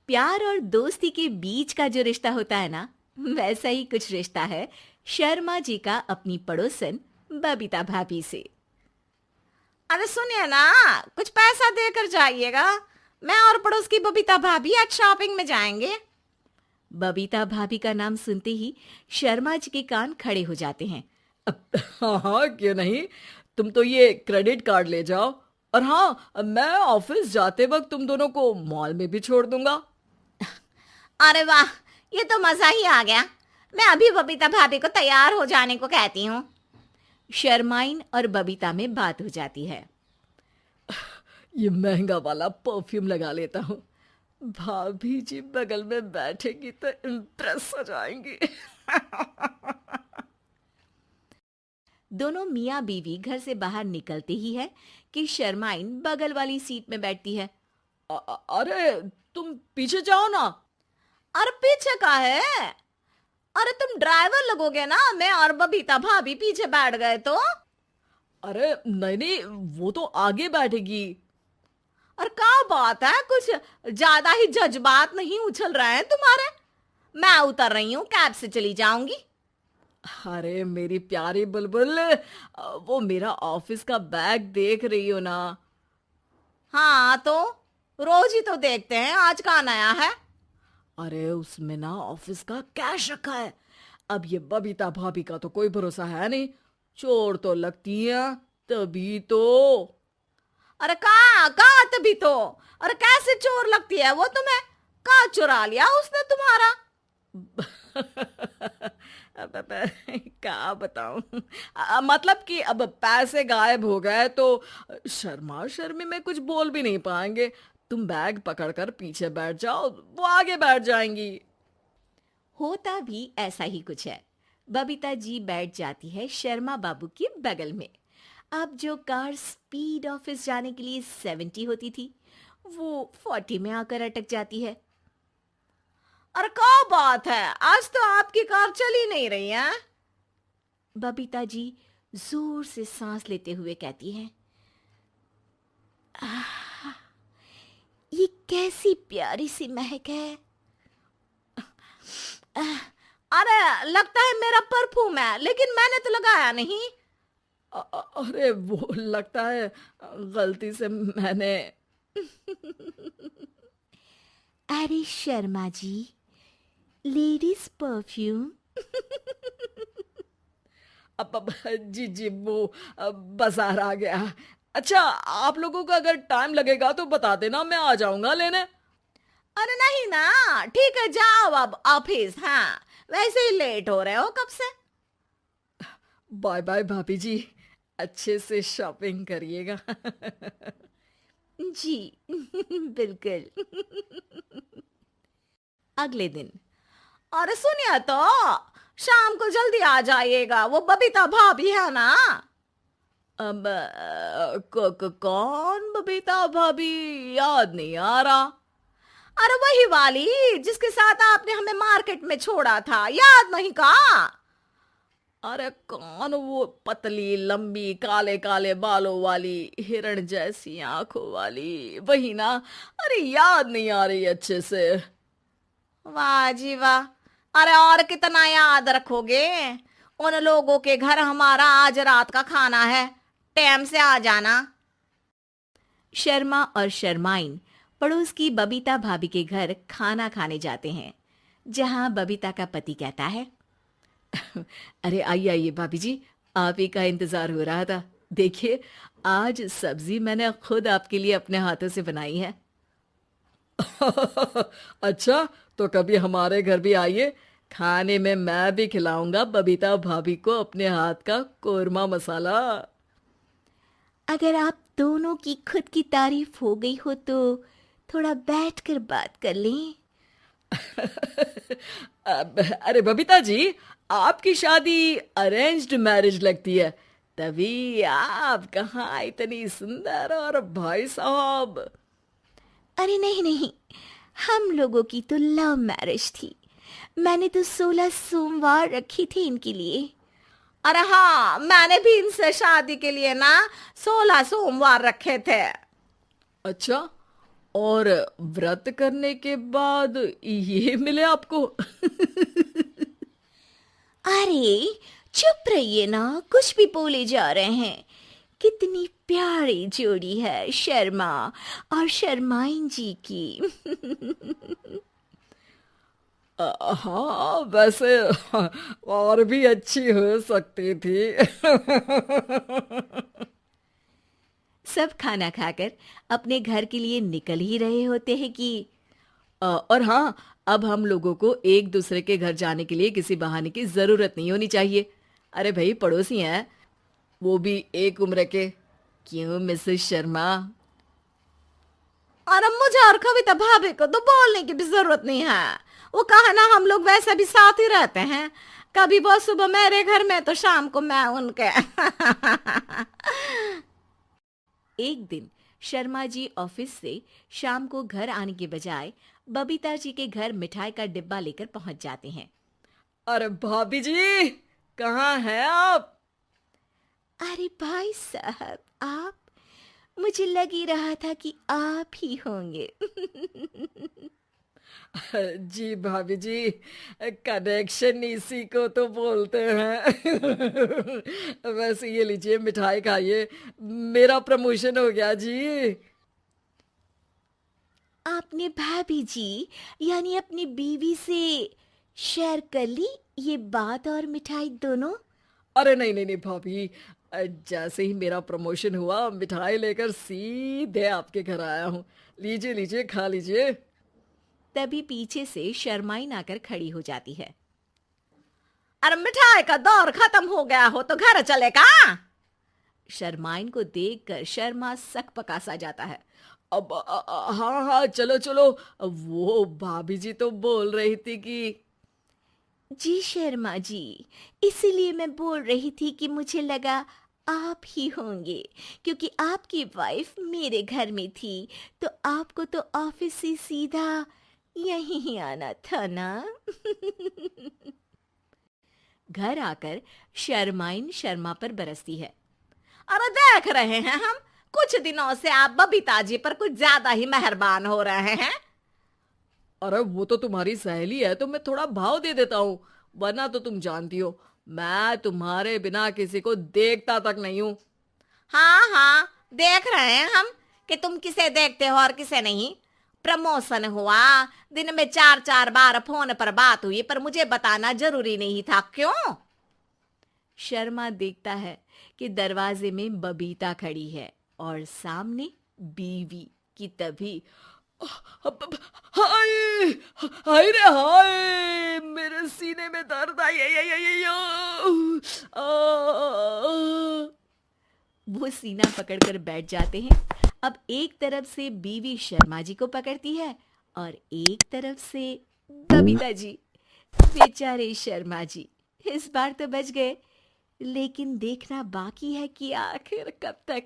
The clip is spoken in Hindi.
प्यार और दोस्ती के बीच का जो रिश्ता होता है ना, वैसा ही कुछ रिश्ता है शर्मा जी का अपनी पड़ोसन बबीता भाभी से। अरे सुनिए ना, कुछ पैसा देकर जाइएगा। मैं और पड़ोस की बबीता भाभी आज शॉपिंग में जाएंगे। बबीता भाभी का नाम सुनते ही शर्मा जी के कान खड़े हो जाते हैं। हाँ हाँ, क्यों नहीं। तुम तो ये क्रेडिट कार्ड ले जाओ। और हाँ, मैं ऑफिस जाते वक्त तुम दोनों को मॉल में भी छोड़ दूंगा। अरे वाह, ये तो मजा ही आ गया। मैं अभी बबीता भाभी को तैयार हो जाने को कहती हूँ। शर्माइन और बबीता में बात हो जाती है। ये महंगा वाला परफ्यूम लगा लेता हूँ। भाभी जी बगल में बैठेगी तो इम्प्रेस हो जाएंगी। दोनों मियाँ बीवी घर से बाहर निकलते ही है कि शर्माइन बगल वाली सीट में बैठती है। अरे तुम पीछे जाओ ना। अरे पीछे का है? अरे तुम ड्राइवर लगोगे ना, मैं और बबीता भाभी पीछे बैठ गए तो। अरे नहीं नहीं, वो तो आगे बैठेगी। और क्या बात है, कुछ ज्यादा ही जज्बात नहीं उछल रहे हैं तुम्हारे? मैं उतर रही हूँ, कैब से चली जाऊंगी। अरे मेरी प्यारी बुलबुल, वो मेरा ऑफिस का बैग देख रही हो ना। हाँ तो रोज ही तो देखते हैं, आज का नया है? अरे उसमें ना ऑफिस का कैश रखा है। अब ये बबीता भाभी का तो कोई भरोसा है नहीं, चोर तो लगती है तभी तो। अरे कहाँ कहाँ तभी तो। अरे कैसे चोर लगती है वो तुम्हें? कहाँ चुरा लिया उसने तुम्हारा? क्या बताऊं। मतलब कि अब पैसे गायब हो गए तो शर्मा शर्मी में कुछ बोल भी नहीं पाएंगे। तुम बैग पकड़कर पीछे बैठ जाओ, वो आगे बैठ जाएंगी। होता भी ऐसा ही कुछ है। बबीता जी बैठ जाती है शर्मा बाबू के बगल में। अब जो कार स्पीड ऑफिस जाने के लिए 70 होती थी, वो 40 में आकर अटक जाती है। अरे क्या बात है, आज तो आपकी कार चली नहीं रही है। बबीता जी जोर से सांस लेते हुए कहती हैं, ये कैसी प्यारी सी महक है। अरे लगता है मेरा परफ्यूम है, लेकिन मैंने तो लगाया नहीं। अरे वो लगता है गलती से मैंने। अरे शर्मा जी, लेडीज परफ्यूम। अब जी जी, वो बाजार आ गया। अच्छा, आप लोगों को अगर टाइम लगेगा तो बता देना, मैं आ जाऊंगा लेने। अरे नहीं ना, ठीक है जाओ अब ऑफिस। हाँ वैसे ही लेट हो रहे हो कब से। बाय बाय भाभी जी, अच्छे से शॉपिंग करिएगा। जी बिल्कुल। अगले दिन अरे सुनिए तो, शाम को जल्दी आ जाइएगा, वो बबीता भाभी है ना। अब कौन बबीता भाभी? याद नहीं आ रहा। अरे वही वाली जिसके साथ आपने हमें मार्केट में छोड़ा था, याद नहीं का? अरे कौन वो पतली लंबी काले काले बालों वाली हिरण जैसी आंखों वाली, वही ना। अरे याद नहीं आ रही अच्छे से। वाह जी वाह। अरे और कितना याद रखोगे? उन लोगों के घर हमारा आज रात का खाना है, टाइम से आ जाना। शर्मा और शर्माइन पड़ोस की बबीता भाभी के घर खाना खाने जाते हैं, जहां बबीता का पति कहता है, अरे आइए आइए भाभी जी, आप ही का इंतजार हो रहा था। देखिए, आज सब्जी मैंने खुद आपके लिए अपने हाथों से बनाई है। अच्छा, तो कभी हमारे घर भी आइए, खाने में मैं भी खिलाऊंगा बबीता भाभी को अपने हाथ का कोरमा मसाला। अगर आप दोनों की खुद की तारीफ हो गई हो तो थोड़ा बैठकर बात कर लें। अरे बबीता जी, आपकी शादी अरेंज्ड मैरिज लगती है, तभी आप कहाँ इतनी सुंदर। और भाई साहब? अरे नहीं नहीं, हम लोगों की तो लव मैरिज थी। मैंने तो 16 सोमवार रखी थी इनके लिए। अरे हाँ, मैंने भी इनसे शादी के लिए ना 16 सोमवार रखे थे। अच्छा, और व्रत करने के बाद ये मिले आपको? अरे चुप रहिए ना, कुछ भी बोले जा रहे हैं। कितनी प्यारी जोड़ी है शर्मा और शर्माइन जी की। हाँ वैसे और भी अच्छी हो सकती थी। सब खाना खाकर अपने घर के लिए निकल ही रहे होते हैं कि और हाँ, अब हम लोगों को एक दूसरे के घर जाने के लिए किसी बहाने की जरूरत नहीं होनी चाहिए। अरे भाई पड़ोसी हैं, वो भी एक उम्र के। क्यों मिसेस शर्मा? और मुझे और कविता भाभी को तो बोलने की भी जरूरत नहीं है। वो कहा ना, हम लोग वैसे भी साथ ही रहते हैं। कभी वो सुबह मेरे घर में तो शाम को मैं उनके। एक दिन शर्मा जी ऑफिस से शाम को घर आने के बजाय बबीता जी के घर मिठाई का डिब्बा लेकर पहुंच जाते हैं। अरे भाभी जी, कहाँ हैं आप? अरे भाई साहब, आप? मुझे लग ही रहा था कि आप ही होंगे। जी भाभी जी, कनेक्शन इसी को तो बोलते हैं। वैसे ये लीजिए मिठाई खाइए, मेरा प्रमोशन हो गया जी। आपने भाभी जी यानी अपनी बीवी से शेयर कर ली ये बात और मिठाई दोनों? अरे नहीं नहीं नहीं भाभी, जैसे ही मेरा प्रमोशन हुआ मिठाई लेकर सीधे आपके घर आया हूँ। लीजिए लीजिए, खा लीजिए। तभी पीछे से शर्माइन आकर खड़ी हो जाती है। अरे मिठाई का दौर खत्म हो गया हो तो घर चलेगा। शर्माइन को देखकर शर्मा सक पका सा जाता है। अब हाँ हाँ, चलो चलो। वो भाभी जी तो बोल रही थी कि जी शर्मा जी, इसीलिए मैं बोल रही थी कि मुझे लगा आप ही होंगे, क्योंकि आपकी वाइफ मेरे घर में थी तो आपको तो ऑफिस से सीधा यहीं ही आना था ना। घर आकर शर्माइन शर्मा पर बरसती है। अरे देख रहे हैं हम, कुछ दिनों से आप बबीता जी पर कुछ ज्यादा ही मेहरबान हो रहे हैं। अरे वो तो तुम्हारी सहेली है तो मैं थोड़ा भाव दे देता हूँ, वरना तो तुम जानती हो मैं तुम्हारे बिना किसी को देखता तक नहीं हूँ। हाँ हाँ, देख रहे हैं हम कि तुम किसे देखते हो और किसे नहीं। प्रमोशन हुआ, दिन में 4-4 बार फोन पर बात हुई, पर मुझे बताना जरूरी नहीं था, क्यों? शर्मा देखता है कि दरवाजे में बबीता खड़ी है और सामने बीवी की। तभी हाय हाय रे हाय, मेरे सीने में दर्द आई आई आई आई आई, आ, वो सीना पकड़कर बैठ जाते हैं। अब एक तरफ से बीवी शर्मा जी को पकड़ती है और एक तरफ से बबीता जी। बेचारे शर्मा जी इस बार तो बच गए, लेकिन देखना बाकी है कि आखिर कब तक।